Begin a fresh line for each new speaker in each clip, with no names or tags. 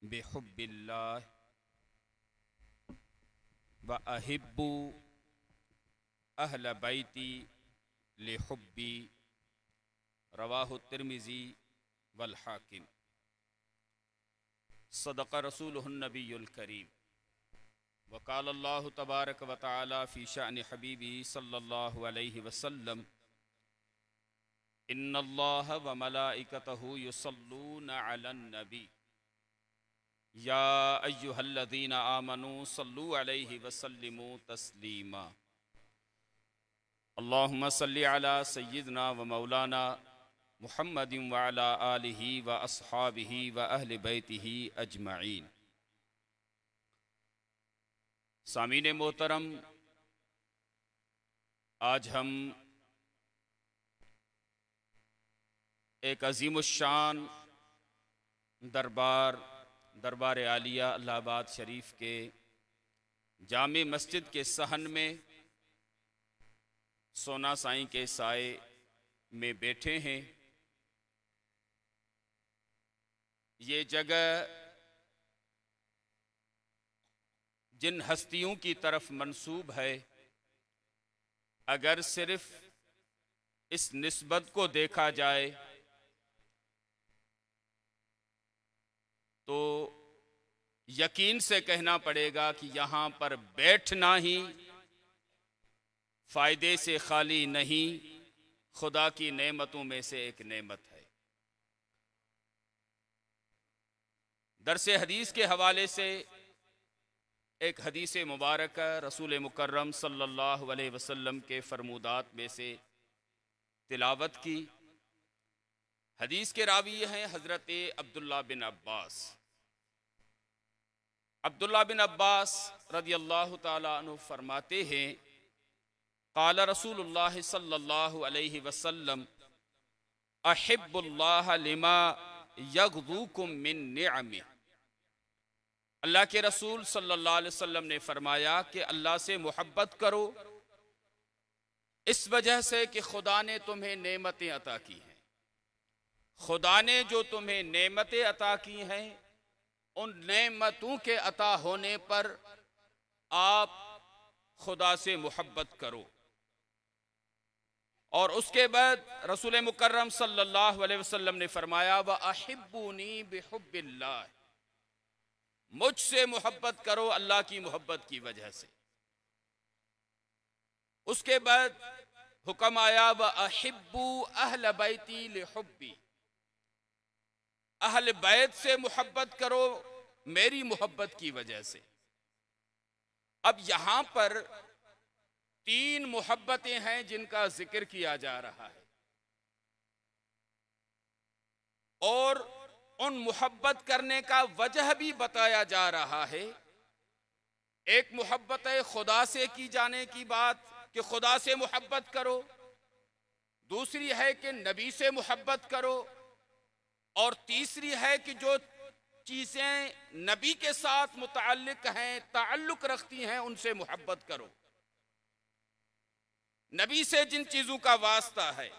بحب اللہ واحب اہل بیتی لحبی رواہ الترمذی والحاکم۔ صدق رسولہ النبی الکریم وقال اللہ تبارک و تعالی فی شأن حبیبی صلی اللہ علیہ وسلم ان اللہ وملائکتہ یصلون علی النبی یا ایہا الذین آمنوا صلوا علیہ وسلموا تسلیما۔ اللہم صلی علی سیدنا و مولانا محمد وعلی آلہ و اصحابہ و اہل بیتہ اجمعین۔ سامعین محترم، آج ہم ایک عظیم الشان دربار عالیہ الہ آباد شریف کے جامع مسجد کے صحن میں سونا سائیں کے سائے میں بیٹھے ہیں۔ یہ جگہ جن ہستیوں کی طرف منسوب ہے، اگر صرف اس نسبت کو دیکھا جائے تو یقین سے کہنا پڑے گا کہ یہاں پر بیٹھنا ہی فائدے سے خالی نہیں، خدا کی نعمتوں میں سے ایک نعمت ہے۔ درس حدیث کے حوالے سے ایک حدیث مبارکہ رسول مکرم صلی اللہ علیہ وسلم کے فرمودات میں سے تلاوت کی۔ حدیث کے راوی ہیں حضرت عبداللہ بن عباس۔ عبداللہ بن عباس رضی اللہ تعالی عنہ فرماتے ہیں، قال رسول اللہ صلی اللہ علیہ وسلم احب اللہ لما یغدوکم من نعمہ۔ اللہ کے رسول صلی اللہ علیہ وسلم نے فرمایا کہ اللہ سے محبت کرو اس وجہ سے کہ خدا نے تمہیں نعمتیں عطا کی ہیں۔ خدا نے جو تمہیں نعمتیں عطا کی ہیں، ان نعمتوں کے عطا ہونے پر آپ خدا سے محبت کرو۔ اور اس کے بعد رسول مکرم صلی اللہ علیہ وسلم نے فرمایا وَأَحِبُّونِي بِحُبِّ اللَّهِ، مجھ سے محبت کرو اللہ کی محبت کی وجہ سے۔ اس کے بعد حکم آیا وَأَحِبُّوا أَهْلَ بَيْتِي لِحُبِّي، اہل بیت سے محبت کرو میری محبت کی وجہ سے۔ اب یہاں پر تین محبتیں ہیں جن کا ذکر کیا جا رہا ہے، اور ان محبت کرنے کا وجہ بھی بتایا جا رہا ہے۔ ایک محبت خدا سے کی جانے کی بات کہ خدا سے محبت کرو، دوسری ہے کہ نبی سے محبت کرو، اور تیسری ہے کہ جو چیزیں نبی کے ساتھ متعلق ہیں، تعلق رکھتی ہیں، ان سے محبت کرو۔ نبی سے جن چیزوں کا واسطہ ہے۔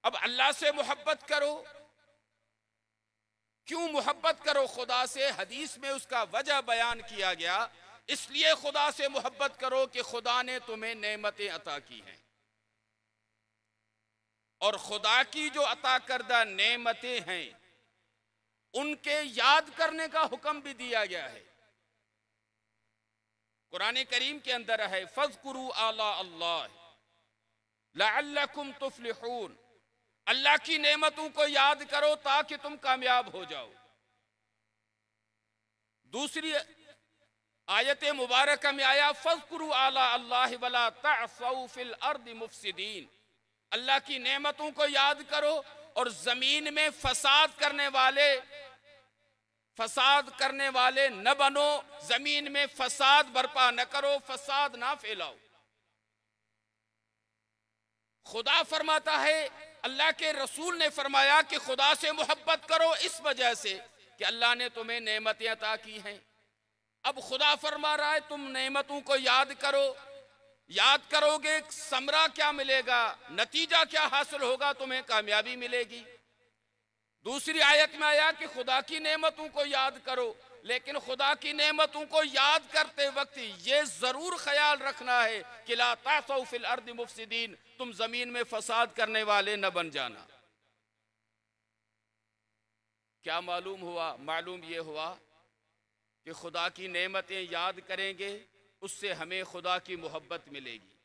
اب اللہ سے محبت کرو، کیوں محبت کرو خدا سے؟ حدیث میں اس کا وجہ بیان کیا گیا، اس لیے خدا سے محبت کرو کہ خدا نے تمہیں نعمتیں عطا کی ہیں، اور خدا کی جو عطا کردہ نعمتیں ہیں ان کے یاد کرنے کا حکم بھی دیا گیا ہے۔ قرآن کریم کے اندر ہے فَاذْكُرُوا آلاء اللَّهِ لَعَلَّكُمْ تُفْلِحُونَ، اللہ کی نعمتوں کو یاد کرو تاکہ تم کامیاب ہو جاؤ۔ دوسری آیت مبارکہ میں آیا فَاذْكُرُوا آلاء اللَّهِ وَلَا تَعْثَوْا فِي الْأَرْضِ مُفْسِدِينَ، اللہ کی نعمتوں کو یاد کرو اور زمین میں فساد کرنے والے نہ بنو، زمین میں فساد برپا نہ کرو، فساد نہ پھیلاؤ۔ خدا فرماتا ہے، اللہ کے رسول نے فرمایا کہ خدا سے محبت کرو اس وجہ سے کہ اللہ نے تمہیں نعمتیں عطا کی ہیں۔ اب خدا فرما رہا ہے تم نعمتوں کو یاد کرو، یاد کرو گے ثمرہ کیا ملے گا، نتیجہ کیا حاصل ہوگا، تمہیں کامیابی ملے گی۔ دوسری آیت میں آیا کہ خدا کی نعمتوں کو یاد کرو، لیکن خدا کی نعمتوں کو یاد کرتے وقت یہ ضرور خیال رکھنا ہے کہ لا تعثوا فی الارض مفسدین، تم زمین میں فساد کرنے والے نہ بن جانا۔ کیا معلوم ہوا؟ معلوم یہ ہوا کہ خدا کی نعمتیں یاد کریں گے، اس سے ہمیں خدا کی محبت ملے گی۔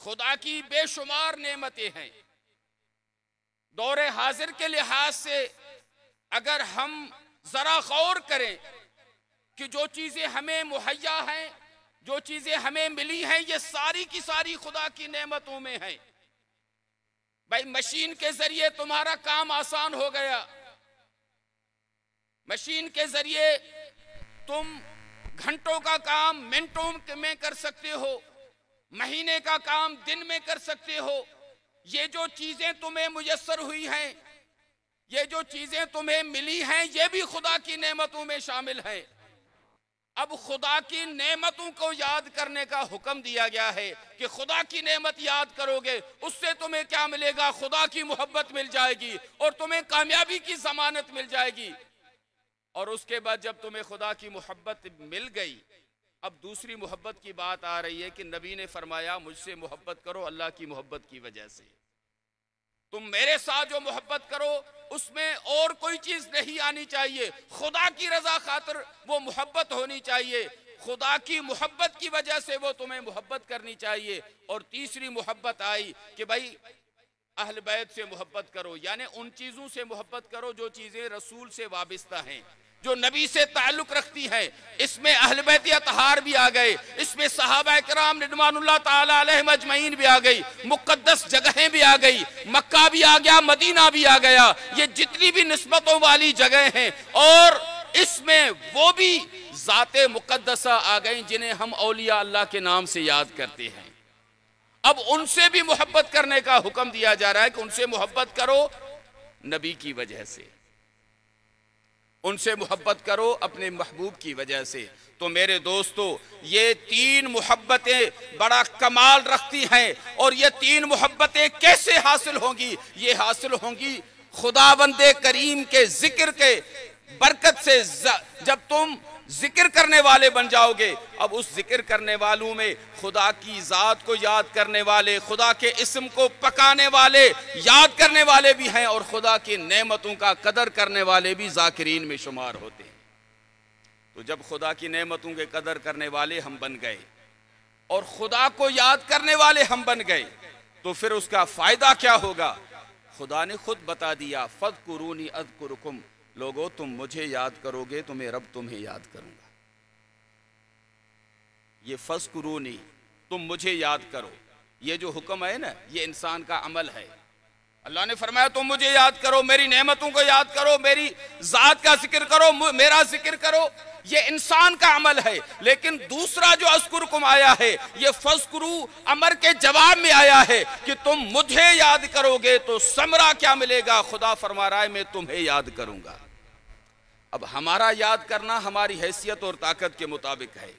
خدا کی بے شمار نعمتیں ہیں۔ دور حاضر کے لحاظ سے اگر ہم ذرا غور کریں کہ جو چیزیں ہمیں مہیا ہیں، جو چیزیں ہمیں ملی ہیں، یہ ساری کی ساری خدا کی نعمتوں میں ہیں۔ بھائی مشین کے ذریعے تمہارا کام آسان ہو گیا، مشین کے ذریعے تم گھنٹوں کا کام منٹوں میں کر سکتے ہو، مہینے کا کام دن میں کر سکتے ہو۔ یہ جو چیزیں تمہیں میسر ہوئی ہیں، یہ جو چیزیں تمہیں ملی ہیں، یہ بھی خدا کی نعمتوں میں شامل ہیں۔ اب خدا کی نعمتوں کو یاد کرنے کا حکم دیا گیا ہے کہ خدا کی نعمت یاد کرو گے، اس سے تمہیں کیا ملے گا؟ خدا کی محبت مل جائے گی اور تمہیں کامیابی کی ضمانت مل جائے گی۔ اور اس کے بعد جب تمہیں خدا کی محبت مل گئی، اب دوسری محبت کی بات آ رہی ہے کہ نبی نے فرمایا مجھ سے محبت کرو اللہ کی محبت کی وجہ سے۔ تم میرے ساتھ جو محبت کرو اس میں اور کوئی چیز نہیں آنی چاہیے، خدا کی رضا خاطر وہ محبت ہونی چاہیے، خدا کی محبت کی وجہ سے وہ تمہیں محبت کرنی چاہیے۔ اور تیسری محبت آئی کہ بھائی اہل بیت سے محبت کرو، یعنی ان چیزوں سے محبت کرو جو چیزیں رسول سے وابستہ ہیں، جو نبی سے تعلق رکھتی ہے۔ اس میں اہل بیت اطہار بھی آ گئے، اس میں صحابہ کرام رضوان اللہ تعالی علیہم اجمعین بھی آ گئی، مقدس جگہیں بھی آ گئی، مکہ بھی آ گیا، مدینہ بھی آ گیا، یہ جتنی بھی نسبتوں والی جگہیں ہیں، اور اس میں وہ بھی ذات مقدسہ آ گئیں جنہیں ہم اولیاء اللہ کے نام سے یاد کرتے ہیں۔ اب ان سے بھی محبت کرنے کا حکم دیا جا رہا ہے کہ ان سے محبت کرو نبی کی وجہ سے، ان سے محبت کرو اپنے محبوب کی وجہ سے۔ تو میرے دوستو، یہ تین محبتیں بڑا کمال رکھتی ہیں، اور یہ تین محبتیں کیسے حاصل ہوں گی؟ یہ حاصل ہوں گی خداوند کریم کے ذکر کے برکت سے۔ جب تم ذکر کرنے والے بن جاؤ گے، اب اس ذکر کرنے والوں میں خدا کی ذات کو یاد کرنے والے، خدا کے اسم کو پکانے والے، یاد کرنے والے بھی ہیں، اور خدا کی نعمتوں کا قدر کرنے والے بھی ذاکرین میں شمار ہوتے ہیں۔ تو جب خدا کی نعمتوں کے قدر کرنے والے ہم بن گئے اور خدا کو یاد کرنے والے ہم بن گئے، تو پھر اس کا فائدہ کیا ہوگا؟ خدا نے خود بتا دیا، فَاذْكُرُونِي أَذْكُرْكُمْ، لوگو تم مجھے یاد کرو گے تو میں رب تمہیں یاد کروں گا۔ یہ فَاذْكُرُونِي، تم مجھے یاد کرو، یہ جو حکم ہے نا، یہ انسان کا عمل ہے۔ اللہ نے فرمایا تم مجھے یاد کرو، میری نعمتوں کو یاد کرو، میری ذات کا ذکر کرو، میرا ذکر کرو، یہ انسان کا عمل ہے۔ لیکن دوسرا جو اذکرکم آیا ہے، یہ فذکرو امر کے جواب میں آیا ہے کہ تم مجھے یاد کرو گے تو ثمرہ کیا ملے گا؟ خدا فرما رہا ہے میں تمہیں یاد کروں گا۔ اب ہمارا یاد کرنا ہماری حیثیت اور طاقت کے مطابق ہے،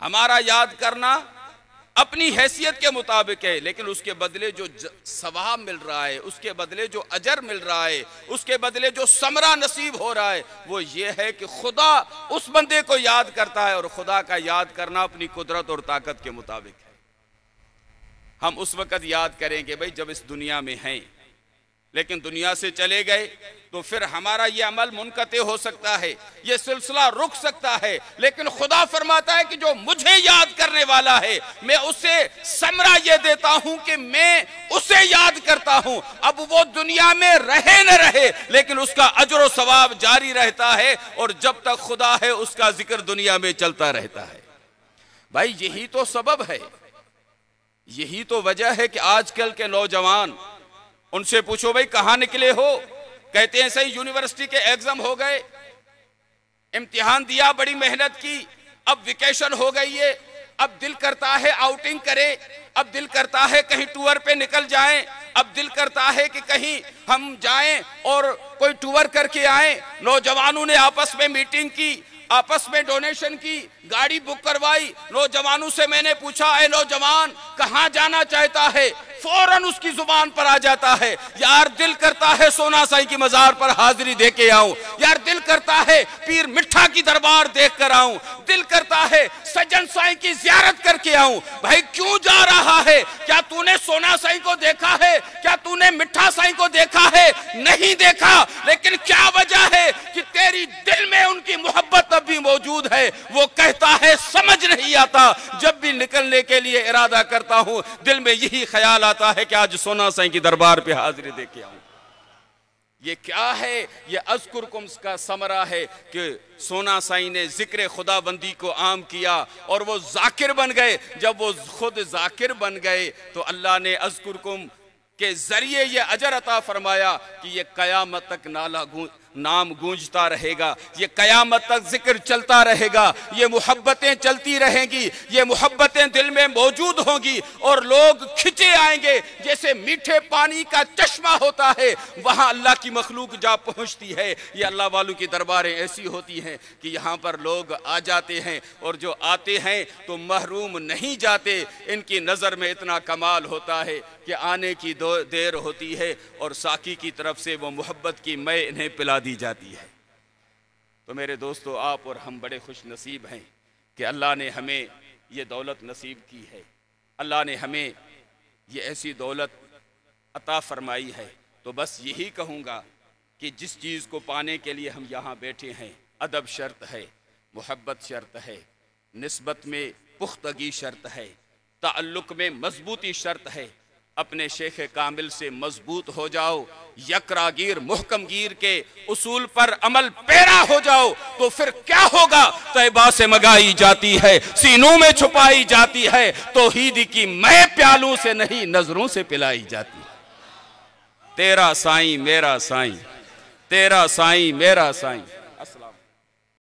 ہمارا یاد کرنا اپنی حیثیت کے مطابق ہے، لیکن اس کے بدلے جو ثواب مل رہا ہے، اس کے بدلے جو اجر مل رہا ہے، اس کے بدلے جو ثمرہ نصیب ہو رہا ہے، وہ یہ ہے کہ خدا اس بندے کو یاد کرتا ہے، اور خدا کا یاد کرنا اپنی قدرت اور طاقت کے مطابق ہے۔ ہم اس وقت یاد کریں گے بھئی جب اس دنیا میں ہیں، لیکن دنیا سے چلے گئے تو پھر ہمارا یہ عمل منقطع ہو سکتا ہے، یہ سلسلہ رک سکتا ہے، لیکن خدا فرماتا ہے کہ جو مجھے یاد کرنے والا ہے میں اسے ثمرہ یہ دیتا ہوں کہ میں اسے یاد کرتا ہوں۔ اب وہ دنیا میں رہے نہ رہے، لیکن اس کا اجر و ثواب جاری رہتا ہے، اور جب تک خدا ہے اس کا ذکر دنیا میں چلتا رہتا ہے۔ بھائی یہی تو سبب ہے، یہی تو وجہ ہے کہ آج کل کے نوجوان، ان سے پوچھو بھئی کہاں نکلے ہو؟ کہتے ہیں صحیح یونیورسٹی کے ایگزام ہو گئے، امتحان دیا، بڑی محنت کی، اب ویکیشن ہو گئی ہے، اب دل کرتا ہے آؤٹنگ کرے، اب دل کرتا ہے کہیں ٹور پہ نکل جائیں، اب دل کرتا ہے کہ کہیں ہم جائیں اور کوئی ٹور کر کے آئیں۔ نوجوانوں نے آپس میں میٹنگ کی، آپس میں ڈونیشن کی، گاڑی بک کروائی۔ نوجوانوں سے میں نے پوچھا اے نوجوان کہاں جانا چاہتا ہے؟ فوراً اس کی زبان پر آ جاتا ہے، یار دل کرتا ہے سونا سائی کی مزار پر حاضری دے کے آؤں، یار دل کرتا ہے پیر مٹھا کی دربار دیکھ کر آؤں، دل کرتا ہے سجن سائی کی زیارت کر کے آؤں۔ بھائی کیوں جا رہا ہے؟ کیا تو نے سونا سائی کو دیکھا ہے؟ کیا تو نے مٹھا سائی کو دیکھا ہے؟ نہیں دیکھا، لیکن کیا وجہ ہے کہ تیری دل میں ان کی محبت اب بھی موجود ہے۔ وہ کہتا ہے سمجھ نہیں آتا، جب بھی نکلنے کے لیے ارادہ کرتا ہوں دل میں یہی خیال آتا ہے کہ آج سونا سائی کی دربار پہ حاضری دے کے آؤں۔ یہ کیا ہے؟ یہ اذکرکم کا ثمرہ ہے کہ سونا سائی نے ذکر خدا بندی کو عام کیا اور وہ ذاکر بن گئے۔ جب وہ خود ذاکر بن گئے تو اللہ نے اذکرکم کے ذریعے یہ اجر عطا فرمایا کہ یہ قیامت تک نام گونجتا رہے گا، یہ قیامت تک ذکر چلتا رہے گا، یہ محبتیں چلتی رہیں گی، یہ محبتیں دل میں موجود ہوں گی اور لوگ کھچے آئیں گے جیسے میٹھے پانی کا چشمہ ہوتا ہے، وہاں اللہ کی مخلوق جا پہنچتی ہے۔ یہ اللہ والوں کی درباریں ایسی ہوتی ہیں کہ یہاں پر لوگ آ جاتے ہیں اور جو آتے ہیں تو محروم نہیں جاتے۔ ان کی نظر میں اتنا کمال ہوتا ہے کہ آنے کی دیر ہوتی ہے اور ساقی کی طرف سے وہ محبت کی مے انہیں پلا دی جاتی ہے۔ تو میرے دوستو، آپ اور ہم بڑے خوش نصیب ہیں کہ اللہ نے ہمیں یہ دولت نصیب کی ہے، اللہ نے ہمیں یہ ایسی دولت عطا فرمائی ہے۔ تو بس یہی کہوں گا کہ جس چیز کو پانے کے لیے ہم یہاں بیٹھے ہیں، ادب شرط ہے، محبت شرط ہے، نسبت میں پختگی شرط ہے، تعلق میں مضبوطی شرط ہے۔ اپنے شیخ کامل سے مضبوط ہو جاؤ، یک راگیر محکم گیر کے اصول پر عمل پیرا ہو جاؤ، تو پھر کیا ہوگا؟ طیبہ سے مگائی جاتی ہے، سینوں میں چھپائی جاتی ہے، توحید کی میں پیالوں سے نہیں نظروں سے پلائی جاتی ہے۔ تیرا سائیں میرا سائیں، تیرا سائیں میرا سائیں۔ السلام